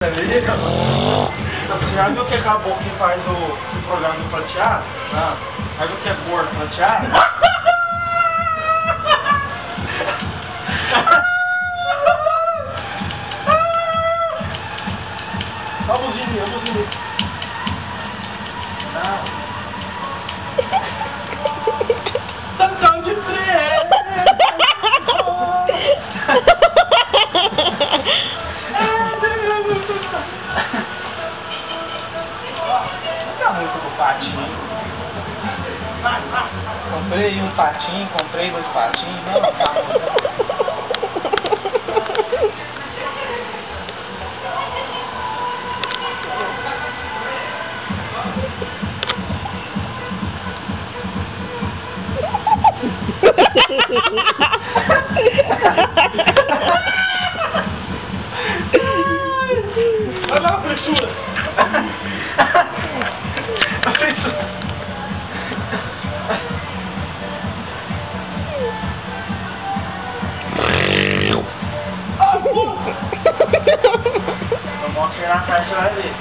Você já viu que acabou que faz o programa do prateado? Ah. Já viu que é gordo prateado? Olha a buzininha, olha a buzininha. Tantão de trem! Comprei um patinho, comprei 2 patinhos, não, Olha a frescura! A frescura! Vamos tirar a caixa e vai ver.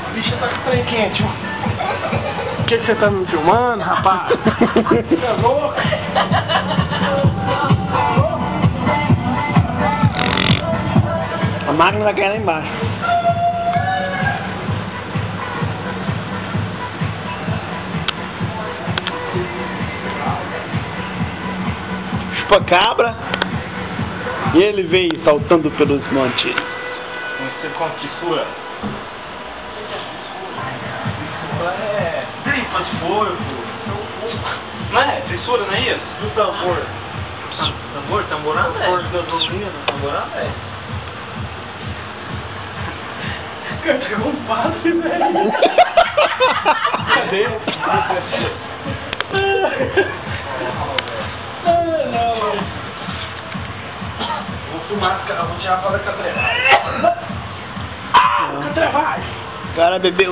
A bicha tá com o trem quente. Por que você tá me filmando, rapaz? Você é louco? A máquina vai cair lá embaixo. Chupa-cabra. E ele veio saltando pelos montes. Você com fissura? É tripa de porco. Não é? Fissura, não é isso? Do tambor. Tambor? Tamborando é? Tamborando é? Cadê um padre, velho? Cadê? Vou fumar, vou tirar fora da catrevagem. Catrevagem! O cara bebeu.